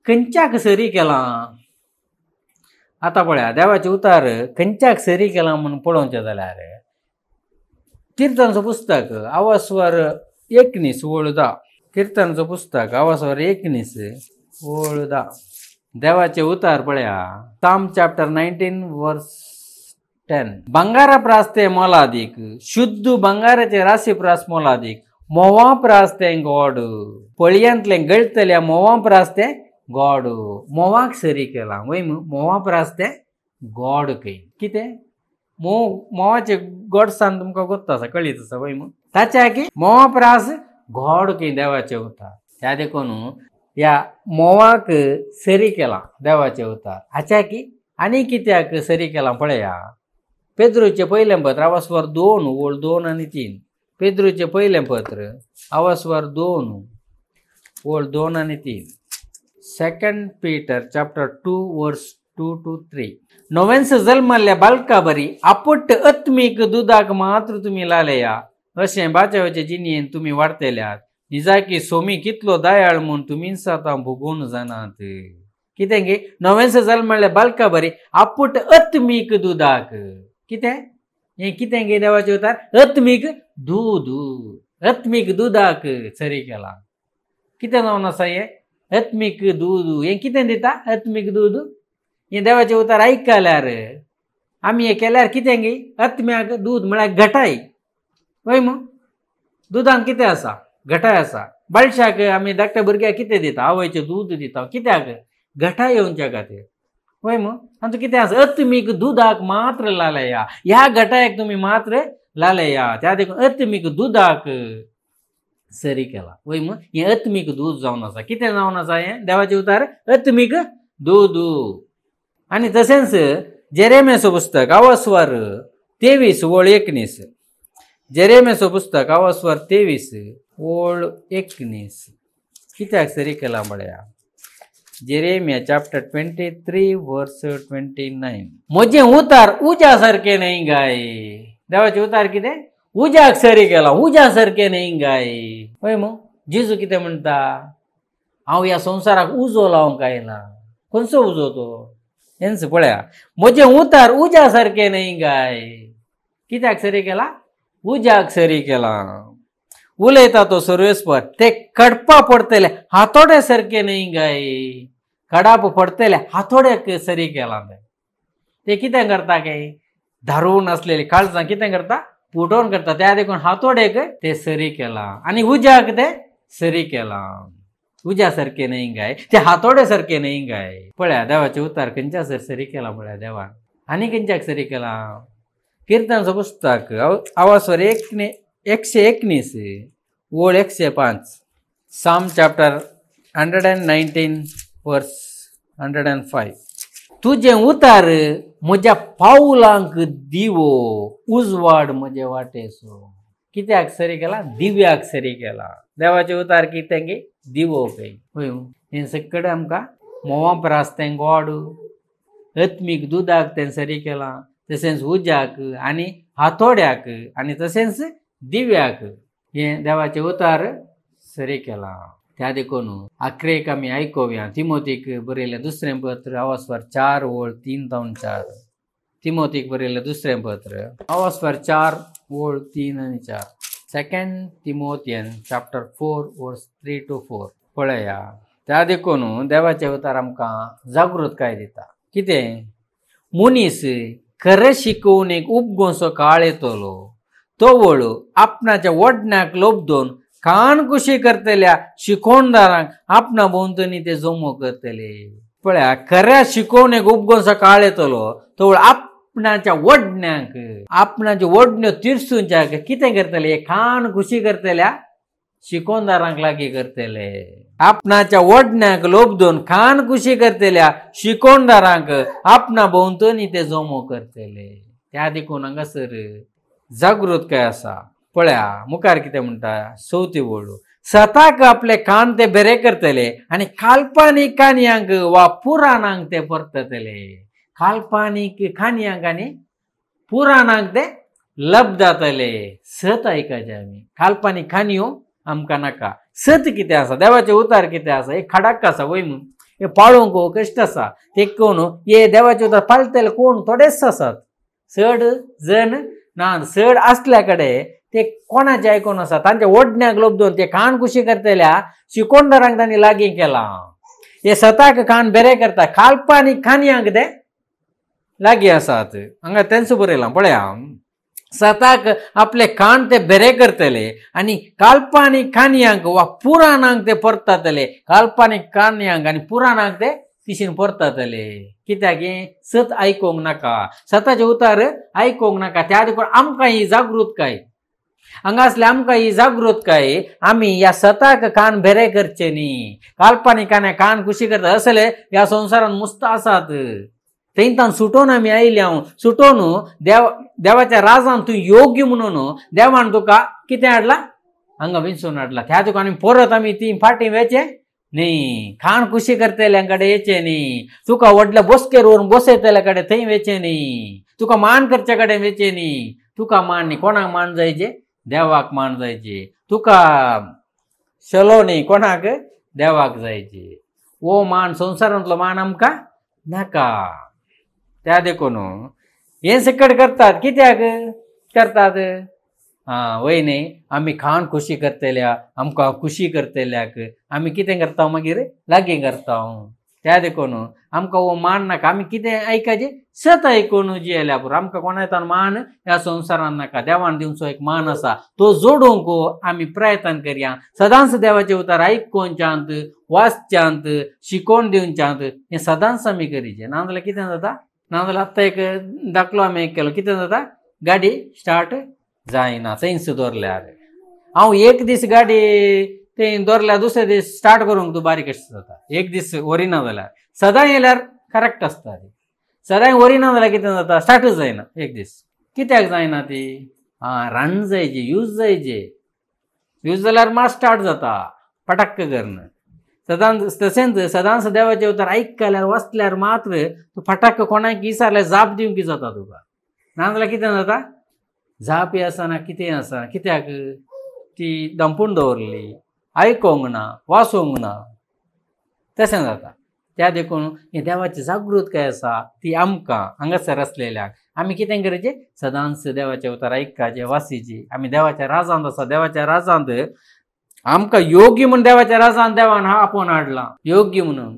खंयच्याक सरी केलां आतां पळया देवाचें उतार खंयच्याक सरी केलां म्हणून पळोवचें जाल्यार किर्तनाचो पुस्तक आवास्वर 19 ओळ 10 किर्तनाचो पुस्तक आवास्वर 19 ओळ 10 देवाचे उतार पळया साम चॅप्टर 19 वर्स 10 बंगारा प्रास ते मोलादीक शुद्ध बंगाराचे राशी प्रास मोलादीक मोवा प्रास ते गोड पळयांतले गळतल्या मोवा प्रास ते गोड मोवाक सरी केला वय मोवा प्रास ते गोड खंय कितें मोवाचे गोडसाण तुमकां गोत्ता आसा कळीत आसा वय ताच्या की मोवा प्रास गोड खंय देवाचे उतार त्या देखून ह्या मोवाक सरी केला देवाचे उतार हाच्या की आनी कित्याक सरी केला पळया पेद्रूचे पयलें पत्र आवास्वर 2 ओळ 2 आनी 3 पेद्रूचे पयलें पत्र आवास्वर 2 ओळ 2 आनी 3 2 पीटर चॅप्टर 2 वर्स 2 to 3 नोवेन्स जल्मल्ल्या बालका बरी आपुट्ट आत्मीक दुदाक मात्र तुमी लालया अशें बाचेवाचे जिणेन तुमी वाडतेल्यात निजाकी सोमी कितलो दयाळ म्हूण तुमी सातां भोगून जाणात कितें गे नोवेन्स जल्मल्ल्या बालका बरी आपुट आत्मीक दुदाक कितें हें कितें गे देवाचें उतार आत्मीक आत्मीक दुदाक सरी केला कितें जावन आसा हें आत्मीक दूद हें कितें दिता आत्मीक दूद हें देवाचें उतार आयकल्यार आमी हें केल्यार कितें गे आत्म्याक दूद म्हळ्यार घटाय वय दुदान कितें आसा घटाय आसा बालशाक आमी धाकट्या भुरग्याक कितें दिता आवयचें दूद दिता कित्याक घटाय येवच्या खातीर वय आनी तूं कितें आसा आत्मीक दुदाक मात्र लालया ह्या घटायाक तुमी मात्र लालया त्या देखून आत्मीक दुदाक सरी केला वय हें आत्मीक दूद जावन आसा कितें जावन आसा हें देवाचें उतार आत्मीक दूद आनी तशेंच जेरेमियाचो पुस्तक आवास्वर 23 ओळ 19 जेरेमियाचो पुस्तक आवास्वर 23 ओळ 19 कित्याक सरी केला म्हळ्या जेरेमिया चॅप्टर 23 वर्स 29 म्हजें उतार उज्या सारकें न्हय गाय देवाचें उतार कितें उज्याक सरी केला उज्या सारकें न्हय गाय हय जेजू कितें म्हणटा हांव ह्या संवसाराक उजो लावंक आयला खंयचो उजो तो हेंच पळया म्हजें उतार उज्या सारकें न्हय गाय कित्याक सरी केला उज्याक सरी केला उलयता तो सर्वेस्पर ते कडपा पडतले हातोड्या सारकें न्हय गाय कडाप पडतले हातोड्याक सरी केला ते कितें करता काय धारून आसलेली काळजां कितें करता पुटोवन करता त्या देखून हातोड्याक ते सरी केला आनी उज्याक ते सरी केला उज्या सारकें न्हय गाय ते हातोड्या सारकें न्हय गाय पळया देवाचें उतार खंयच्या सरी केला पळया देवान आनी खंयच्याक सरी केला किर्तनाचो पुस्तक आवास्वर 119 ओळ 105 साम चॅप्टर 119 वर्स 105 तुझे उतार म्हज्या पावलांक दिवो उजवाड म्हजे वाटेसो. कित्याक सरी केला? दिव्याक सरी केला. देवाचे उतार कितें दिवो पळय होय. हें सगळें आमकां मोवांप रास्तें गोड अत्मीक दुदाक तें सरी केलां, तशेंच उज्याक आनी हातोड्याक आनी तशेंच दिव्याक हें देवाचे उतार सरी केलां. त्या देखून आख्रेक आमी आयकोवया तिमोथीक बरयलें दुसरें पत्र अवस्वर 4:3-4. तिमोथीक बरयलें दुसरें पत्र अवस्वर 4:3 आनी 4. 2 तिमोथियन चॅप्टर 4:3-4 पळया. त्या देखून देवाचे उतार आमकां जागृतकाय दिता. कितें? मनीस खरें शिकोवन एक उपगोसो काळ येतलो, तो वळू आपणाच्या वडण्याक लोबदोन कान कुशी करतल्या शिकोणदारांक आपणा भोंवतणी ते जमो करतले. पळया, खऱ्या शिकोवन एक उपगोसो काळ येतलो, तो वळू आपणाच्या वडण्याक आपणाच्यो वडण्यो तिरसूंच्याक कितें करतले? कान कुशी करतल्या शिकोणदारांक लागीं करतले. आपणाच्या वडण्याक लोबदोन खान कुशी करतल्या शिकोणदारांक आपणा भोंवतणी ते जमो करतले. त्या देखून हांगासर जागृतकाय आसा. पळया मुखार कितें म्हणटा 4थी ओळ. सताक आपले कान ते बरे करतले आनी काल्पनीक काणयांक वा पुराणांक ते परततले. काल्पनीक काणयांक आनी पुराणांक ते लब जातले. सत आयकाचे आमी. काल्पनीक काणयो आमकां नाका. सत कितें आसा? देवाचे उतार कितें आसा? एक खडाक आसा वय न्हू. हे पाळोवंक कश्ट आसा. ते कोण हे देवाचे उतार पाळटले कोण? थोडेच आसात. चड जण ना. चड आसल्या कडेन ते कोणाचे आयकोन आसा? तांच्या वडण्याक लोबदोन ते कान कुशी करतल्या शिकोणदारांक तांणी लागीं केलां. हे सताक कान बरे करता. काल्पनीक काणयांक ते लागीं आसात. हांगा तेंच बरयलां पळया. सताक आपले कान ते बरे करतले आनी काल्पनीक काणयांक वा पुराणांक ते परततले. काल्पनीक काणयांक आनी पुराणांक ते तिशीन परततले. कित्याक हें सत आयकोंक नाका. सताचे उतार आयकोंक नाका. त्या देखून आमकां ही जागृतकाय हांगासले आमकां ही जागृतकाय आमी ह्या सताक कान बरे करचे न्ही. काल्पनिकांनी कान कुशी करता असले ह्या संवसारान मुस्त आसात. थंयतान सुटोवन आमी आयल्या. सुटोवन देवाच्या राजान तूं योग्य म्हणून देवान तुका कितें हाडला? हांगा विंचून हाडला. त्या देखून आमी परत आमी ती फाटीं वेचे न्ही. कान कुशी करतल्या कडेन येचे न्ही. तुका व्हडल्या बसकेर व्हरून बसयतल्या कडेन थंय वेचे न्ही. तुका मान करचे कडेन वेचे न्ही. तुका मान न्ही. कोणाक मान जायचे? देवाक मान जायचे. तुका शलो न्ही. कोणाक? देवाक जायचे. वो मान संवसारांतलो मान आमकां नाका. त्या देखून हे सकट करतात. कित्याक करतात? वय न्ही. आमी खाण खुशी करतल्या आमकां खुशी करतल्याक आमी कितें करता? मागीर लागीं करता. त्या देखून आमकां हो मान नाका. आमी कितें आयकाचें? सत आयकून जियेल्या पुरो. आमकां कोणायतान मान ह्या संवसारान नाका. देवान दिवचो एक मान आसा. तो जोडूंक आमी प्रयत्न करया. सदांच देवाचे उतार आयकोवच्यांत, वाचच्यांत, शिकोवन दिवच्यांत हें सदांच आमी करीचें. नाजाल्यार कितें जाता? नाजाल्यार आतां एक दाखलो आमी एक केलो. कितें जाता? गाडी स्टार्ट जायना थंयच दवरल्यार. हांव एक दीस गाडी थंय दवरल्यार दुसरे दीस स्टार्ट करूंक तूं बारीक कशें जाता. एक दीस वरिना जाल्यार. सदां येयल्यार करेक्ट आसता ती. सदां वरिना जाल्यार कितें जाता? स्टार्टच जायना एक दीस. कित्याक जायना ती? रन जायची, यूज जायचे. यूज जाल्यार मात स्टार्ट जाता पटक्क करून. सदांच तशेंच सदांच देवाचे उतार आयकल्यार वाचल्यार मात्र तूं फटाक्क कोणाक विचारल्यार जाप दिवंक जाता तुका. नाजाल्यार कितें जाता? जापय आसना कितें आसा. कित्याक? ती दंपून दवरली. आयकोंक ना, वाचोंक ना. तशें जाता. त्या देखून ही देवाची जागृतकाय आसा ती आमकां हांगासर आसलेल्याक आमी कितें करचें? सदांच देवाचे उतार आयकपाचें, वाचीचें. आमी देवाच्या राजांत आसा. देवाच्या राजांत आमकां योग्य म्हूण देवाच्या राजान देवान आपोवन हाडलां. योग्य म्हणून,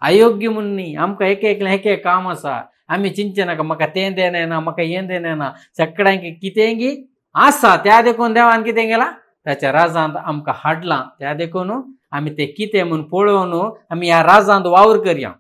अयोग्य म्हणून न्ही. आमकां एक एक काम आसा. आमी चिंतचे नाका म्हाका तें देना, म्हाका हें देना. सगळ्यांक कितेंय आसा. त्या देखून देवान कितें केलां? ताच्या राजांत आमकां हाडलां. त्या देखून आमी तें कितें म्हूण पळोवन आमी ह्या राजांत वावर करया.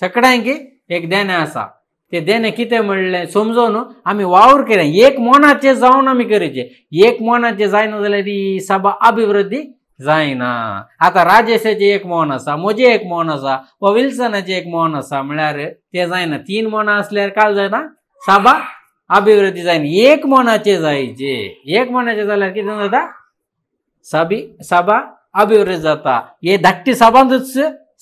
सगळ्यांक एक देणें आसा. तें देणें कितें म्हणलें समजोवन आमी वावर करया. एक मनाचें जावन आमी करचें. एक मनाचें जायना जाल्यार ही सभा अभिवृद्धी जायना. आता राजेशाचे एक मोन असा, म्हजे एक मोन असा व विल्सनाचे एक मोन असा म्हळ्यार ते जायना. 3 मोना असल्यार काय जायना, सभा अभिवृद्धी जायना. 1 मोनाचे जायचे. 1 मोनाचे जाल्यार कितें जाता, सभा अभिवृद्धी जाता. हे धाकटी सभांतूच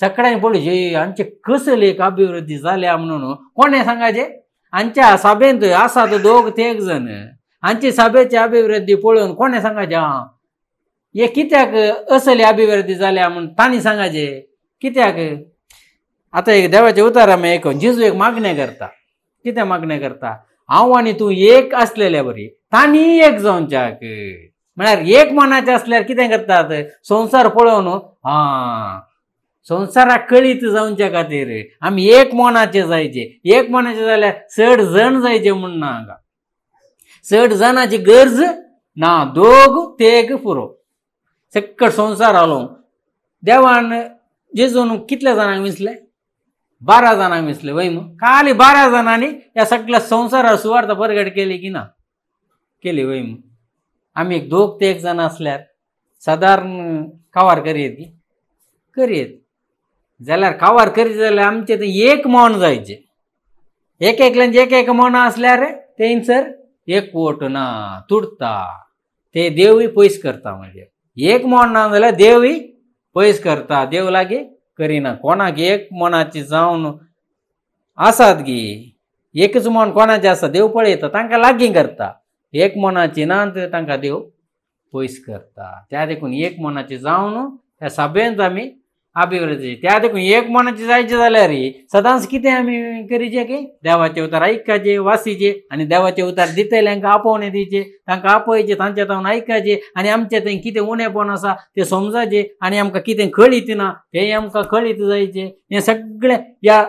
सगळ्यांनी पळोवचे आमचे कसले एक अभिवृद्धी जाल्या म्हणून कोणे सांगायचे. आमच्या सभेंत आसात 2-3 जण. आमची सभेची अभिवृद्धी पळोवन कोणे सांगायचे हे कित्याक असली अभिवृद्धी जाल्या म्हणून तांणी सांगायचे. कित्याक आता एक देवाचे उतार आमी ऐकून जेजू एक मागणे करता. कितें मागणे करता, हांव आनी तूं एक असलेल्या बरी, तांणी एक जावच्याक. म्हळ्यार 1 मनाचे असल्यार कितें करतात, संसार पळोवन संवसाराक कळीत जावच्या खातीर आमी 1 मनाचे जायचे. 1 मनाचे जाल्यार 6 जण जायचे म्हण ना. हांगा 6 जणांची गरज ना, 2-3 पुरो सक्कट संसार हालोवंक. देवान जेजून कितल्या जाणांक विसले, 12 जाणांक विसले वय मग. खाली 12 जणांनी या सगळ्या संसारार सुवार्थ परगट केली की ना, केली वय मग. आमी एक 2-3 जण असल्यार सादारण कावार करीत जाल्यार कावार करीत जाल्यार आमचे ते 1 मन जायचे. एकल्यांचे 1 मन असल्यार तेंसर एकवट ना, तुटता. ते देवूय पयस करता. म्हणजे 1 मन ना जाल्यार देवूय पयस करता, देव लागी करिना. कोणाक 1 मनाची जावन आसात गी, एकच मन कोणाचे आसा देव पळयता, तांकां लागीं करता. 1 मनाची ना तांकां देव पयस करता. त्या देखून 1 मनाची जावन त्या सभेंत आमी अभिवृद्धी. त्या देखून 1 मनाचे जायचे जाल्यार सदांच कितें आमी करीचे की देवाचे उतार ऐकाचे, वासीचे आनी देवाचे उतार दितल्यांका आपोवणे दिवचे, तांकां आपयचे, तांचे तावन ऐकाचे आनी आमचे थंय कितें उणेपण आसा ते समजाचे आनी आमकां कितें कळीत ना तें आमकां कळीत जायचे. हें सगळें या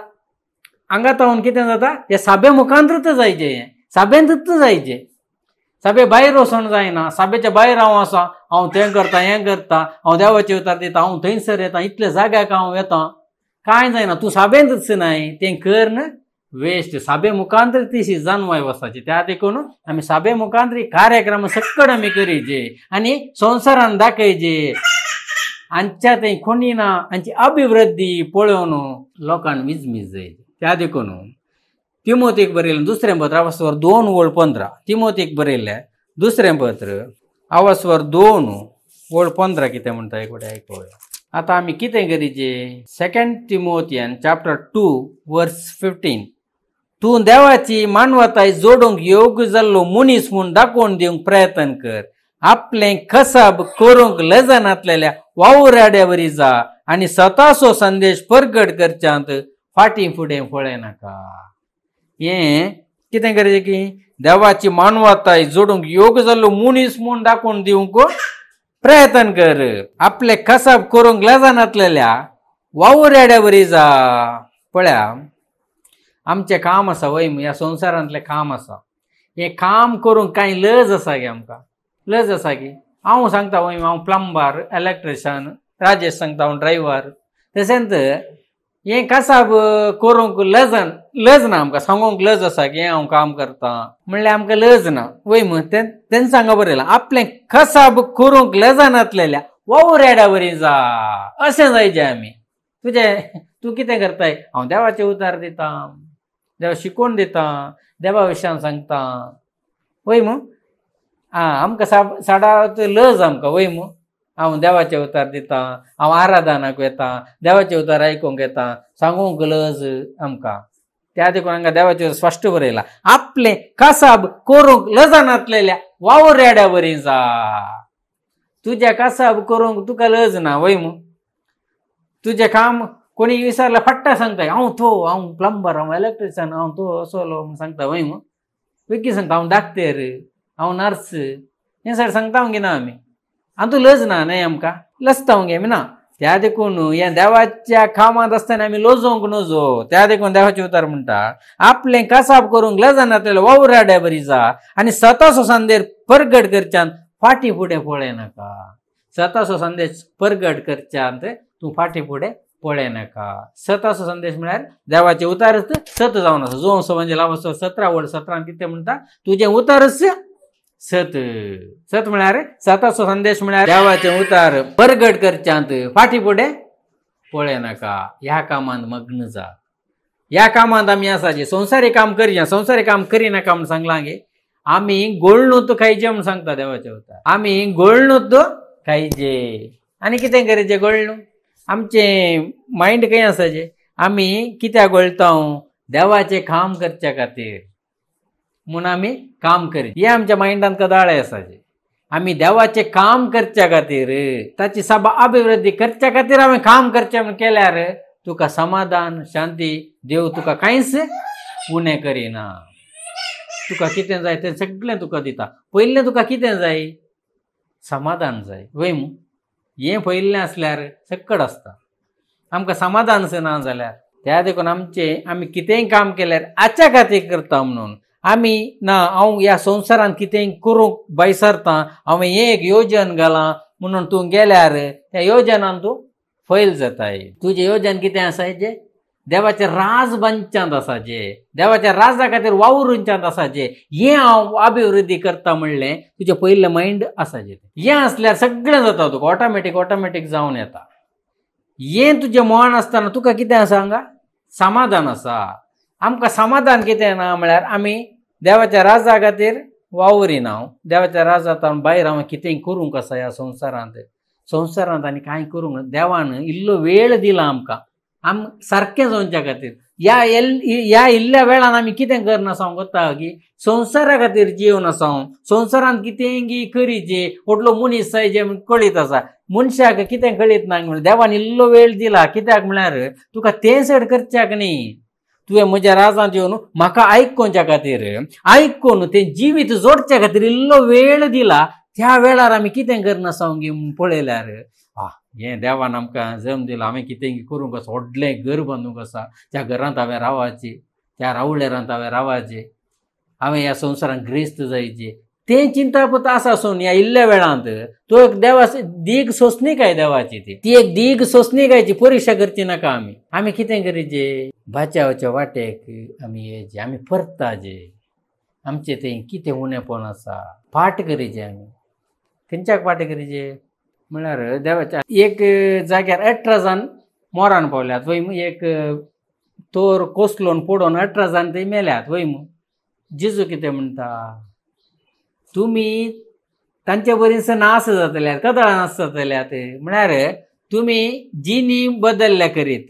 आंगातावन कितें जाता, हे सभे मुखांतूच जायचे, सभेंतूच जायचे. सभे भायर वचोन जायना. सभेच्या भायर हांव आसा, हांव तें करता, हें करता, हांव देवाचे उतार दिता, हांव थंयसर येता, इतल्या जाग्याक हांव येता, कांय जायना. तूं सभेंतच नाय, तें कर न वेस्ट. सभे मुखांतर तशी जाणवाय वचाची. त्या देखून आमी सभे मुखांतरी कार्यक्रम सक्कड आमी करीचे आनी संवसारान दाखयचे. आमच्या थंय कोणी ना, आमची अभिवृद्धी पळोवन लोकांक विजमीज जायची. त्या देखून तिमोथेक बरयलें 2 पत्र अवस्वर 2:15. तिमोथेक बरयलें 2 पत्र अवस्वर 2:15 कितें म्हणटा एक आयकुया. आता आमी कितें करीचे, 2 तिमोथियन चॅप्टर 2:15. तूं देवाची मानवताय जोडूंक योग्य जाल्लो मनीस म्हूण दाखोवन दिवंक प्रयत्न कर. आपलें खसाब करूंक लजनातलेल्या वावुराड्या वरी जा आनी स्वताचो संदेश परगट करच्यांत फाटीं फुडें पळय नाका. हें कितें करचें की देवाची मानवताय जोडूंक योग्य जाल्लो मनीस म्हूण दाखोवन दिवंक प्रयत्न कर. आपले खसाब करूंक लजनातलेल्या वावुराड्या वरी जा. पळया, आमचें काम आसा वय ह्या संवसारांतलें काम आसा. हें काम करूंक कांय लज आसा गे, आमकां लज आसा की. हांव सांगता वय हांव प्लंबर, इलेक्ट्रिशियन, राजेश सांगता हांव ड्रायव्हर. तशेंच हें कासाब करूंक लज ना आमकां. सांगूंक लज आसा की हांव काम करता म्हणल्यार आमकां लज ना वय म्हण. तें सांगा बरयलां, आपलें खसाब करूंक लजनातलेल्या वावुराड्या वरी जा. अशें जायचें आमी. तूं कितें करताय, हांव देवाचें उतार दिता, देव शिकोवन दिता, देवा विशयान सांगता वय मू. आमकां साडा लज आमकां वय मू. हांव देवाचें उतार दिता, हांव आराधनाक येता, देवाचें उतार आयकूंक येता, सांगूंक लज आमकां. त्या देखून हांगा देवाचें स्पश्ट बरयलां, आपलें कासाब करूंक लजनातलेल्या वावुराड्या वरी जा. तुजें कासाब करूंक तुका लज ना वय मू. तुजें काम कोणी विचारल्यार फट्टा सांगताय, हांव प्लंबर, हांव इलेक्ट्रिशियन, हांव तो असोलो म्हूण सांगता वय मू. वेगळी सांगता हांव डाक्टर, हांव नर्स, हें सगळें सांगता घेना आमी. तूं लज ना न्हय आमकां, लजता गे आमी ना. त्या देखून ह्या देवाच्या कामांत आसतना आमी लजोवंक नजो. त्या देखून देवाचें उतार म्हणटा, आपलें कासाब करूंक लजनातलेल्या वावुराड्या बरी जा आनी स्वताचो संदेश परगट करच्यांत फाटीं फुडें पळय नाका. स्वताचो संदेश परगट करच्यांत तूं फाटीं फुडें पळय नाका. स्वताचो संदेश म्हळ्यार देवाचें उतारच सत जावन आसा. जो म्हणजे 17:17 कितें म्हणटा, तुजें उतारच सत सत म्हळ्यार सताचो संदेश म्हळ्यार देवाचे उतार परगट करच्यांत फाटी फुडें पळय नाका, ह्या कामांत मग्न जा. ह्या कामांत आमी आसाचे, संवसारी काम करया, संवसारी काम करिनाका म्हूण सांगलां गे. आमी गोळणूत खायचे म्हूण सांगता देवाचे उतार. आमी गोळणूत खायचे आनी कितें करीचे गोळणू. आमचें मायंड खंय आसाचे. आमी कित्याक गोळटा, देवाचें काम करच्या खातीर म्हूण आमी काम करीत. हे आमच्या मायंडांत कदाळे आसाचे. आमी देवाचें काम करच्या खातीर, ताची सभा अभिवृद्धी करच्या खातीर आमी काम करचें म्हूण केल्यार तुका समाधान शांती देव तुका कांयच उणें करिना. तुका कितें जाय तें सगळें तुका दिता. पयलें तुका कितें जाय, समाधान जाय वय मू. हें पयलें आसल्यार सक्कड आसता. आमकां समाधान ना जाल्यार त्या देखून आमी कितेंय काम केल्यार हाच्या खातीर करता म्हणून आमी ना हांव ह्या संवसारांत कितेंय करूंक बैसरता, हांवें एक योजन घालां म्हणून तूं गेल्यार त्या योजनान तूं फैल जाताय. तुजें योजन कितें आसायचें, देवाचें राज बांदच्यांत आसाचें, देवाच्या राजा खातीर वावुरच्यांत आसाचें. हें हांव अभिवृद्धी करता म्हणलें तुजें पयलें मायंड आसाचें. हें आसल्यार सगळें जाता तुका ऑटोमॅटीक जावन येता. हें तुजें मन आसतना तुका कितें आसा हांगा समाधान आसा. आमकां समाधान कितें ना म्हळ्यार आमी देवाच्या राजा खातीर वावुरिना. देवाच्या राजांत भायर हांवें कितेंय करूंक आसा ह्या संवसारांत आनी कांय करूंक ना. देवान इल्लो वेळ दिला आमकां सारकें जावच्या खातीर. ह्या इल्ल्या वेळान आमी कितें करना आसा कोत्ता की संवसारा खातीर जिवन आसा. संवसारांत कितेंय करीचे व्हडलो मनीस जायचे कळीत आसा. मनशाक कितें कळीत ना म्हणून देवान इल्लो वेळ दिला. कित्याक म्हळ्यार तुका तें सड करच्याक न्ही. तुवें म्हज्या राजांत येवन म्हाका आयकोवच्या खातीर, आयकून तें जिवीत जोडच्या खातीर इल्लो वेळ दिला. त्या वेळार आमी कितें करना आसा पळयल्यार हें देवान आमकां जम दिला. हांवें कितेंय करूंक आसा, व्हडलें घर बांदूंक आसा, त्या घरांत हांवें रावचें, त्या रावळेरांत हांवें रावचें, हांवें ह्या संवसारांत ग्रेस्त जायचें, तें चिंतापत आसासून ह्या इल्ल्या वेळांत तो एक देवा दीग सोंसणीकाय देवाची. ती एक दीग सोंसणीकायची परीक्षा करची नाका. आमी कितें करीचे, बाच्यावच्या वाटेक आमी येवचे, आमी परताचे. आमचें तें कितें उणेपण आसा पाठ करीचे. आमी खंयच्याक पाठ करीचे म्हळ्यार देवाच्या एक जाग्यार 18 जाण मोरान पावल्यात वय मू. एक तोर कोसलोन पडोवन 18 जाण थंय मेल्यात वय मू. जेजू कितें म्हणटा, तुमी तांचे बरीच नाश जातल्यात, कदळां नाश जातल्यात म्हळ्यार तुमी जिनी बदल्ल्या करीत,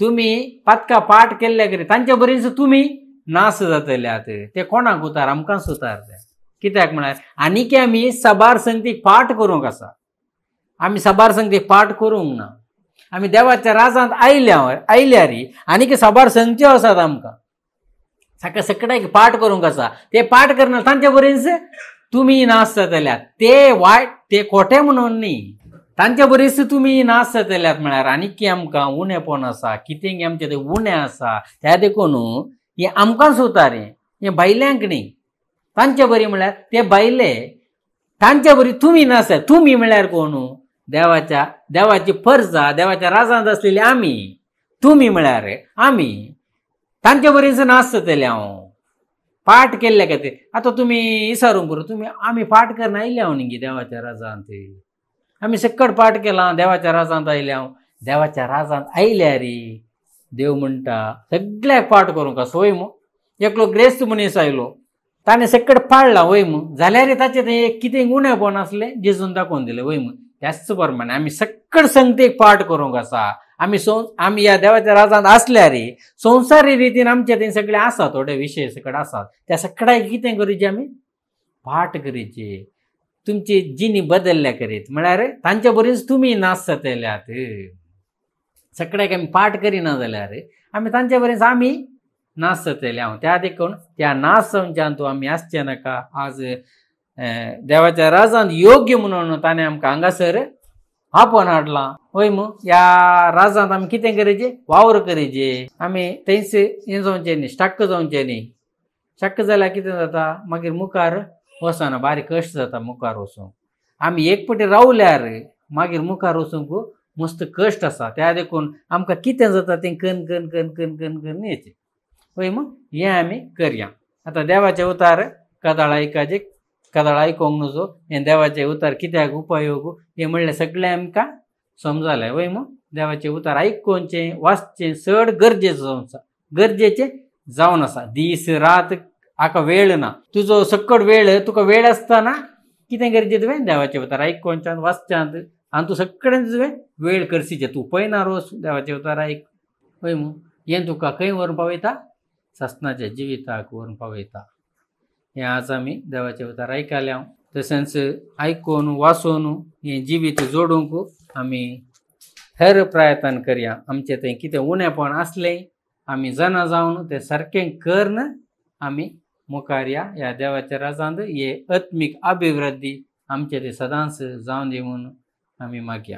तुमी पातका पाठ केल्ल्या करीत तांचे बरीच तुमी नाश जातल्यात. ते कोणाक उतार, आमकांच उतार. कित्याक म्हळ्यार आनीक आमी सभार संगतीक पाठ करूंक आसा. आमी सभार संगतीक पाठ करूंक ना. आमी देवाच्या राजांत आयल्यार आनीक सभार संगत्यो आसात. आमकां सगळ्याक पाठ करूंक आसा. ते पाठ करना तांचे बरीच तुमी नाश जातल्यात. ते वायट, ते खोटें म्हणून न्ही, तांचे बरीच तुमी नाश जातल्यात. म्हळ्यार आनीक आमकां उणेपण आसा, कितेंय आमचें तें उणें आसा. त्या देखून हें आमकांच उतार. हें भायल्यांक न्ही. तांचे बरी म्हळ्यार ते भायले, तांचे बरी तुमी नास. तुमी म्हळ्यार कोण, देवाची फर्जा, देवाच्या राजांत आसलेली आमी. तुमी म्हळ्यार आमी, तांचे बरीच नास जातले. हांव पाठ केल्ल्या खातीर आतां तुमी विचारूंक पुरो, आमी पाठ करना आयल्या हांव न्ही देवाच्या राजांत. आमी सक्कड पाठ केलां, देवाच्या राजांत आयल्या. देवाच्या राजांत आयल्यार देव म्हणटा सगळ्याक पाठ करूंक आसा वय मू. एकलो ग्रेस्त मनीस आयलो, ताणें सक्कड पाळला वय मू. जाल्यार ताचें तें कितें उणेपण आसलें जेजून दाखोवन दिलें वय मू. त्याच प्रमाणे आमी सक्कड संगतीक पाठ करूंक आसा. आमी ह्या देवाच्या राजांत आसल्यार संवसारी रितीन आमचे थंय सगळे आसा, थोडे विशय सकड आसात. त्या सगळ्याक कितें करीचे, आमी पाठ करीचे. तुमची जिनी बदल्ल्या करीत म्हळ्यार तांचे बरीच तुमी नाश जातल्यात. सगळ्याक आमी पाठ करिना जाल्यार आमी तांचे बरीच आमी नाश जातले. त्या देखून त्या नाश जावच्यान तूं आमी आसचे नाका. आज देवाच्या राजांत योग्य म्हणून ताणें आमकां हांगासर आपण हाडलां वय मू. ह्या राजांत आमी कितें करीचे, वावर करीचे. आमी थंयच हें जावचें न्ही, स्टक्क जावचें न्ही. स्टक्क जाल्यार कितें जाता, मागीर मुखार वचना, बारीक कश्ट जाता मुखार वचूंक. आमी एक पटी रावल्यार मागीर मुखार वचूंक मस्त कश्ट आसा. त्या देखून आमकां कितें जाता तें कन कन कन कन कन कन येचें वय मू. हें आमी करया. आतां देवाचे उतार कदाळ आयकाचे. कदाळ ऐकोंक नजो हे देवाचे उतार कित्याक उपयोग हे म्हणलें सगळें आमकां समजालें वय मग देवाचे उतार आयकोवचें वाचचें चड गरजेचें जावन आसा. दीस रात हाका वेळ ना. तुजो सकट वेळ तुका वेळ आसतना कितें गरजेचें तुवें देवाचे उतार आयकोवच्यान वाचच्यांत आनी तूं सगळें तुवें वेळ करसीचें. तूं पयना रोस देवाचे उतार आयक वय मग हें तुका खंय व्हरून पावयता ससनाच्या जिविताक व्हरून पावयता. हें आज आमी देवाचे उतार आयकल्या. तशेंच आयकून वाचून हें जिवीत जोडूंक आमी हेर प्रयत्न करया. आमचें थंय कितें उणेंपण आसलें आमी जाणा जावन तें सारकें करन आमी मुखार या. ह्या देवाच्या राजांत हे आत्मीक अभिवृद्धी आमचे ते सदांच जावन दी म्हणून आमी मागया.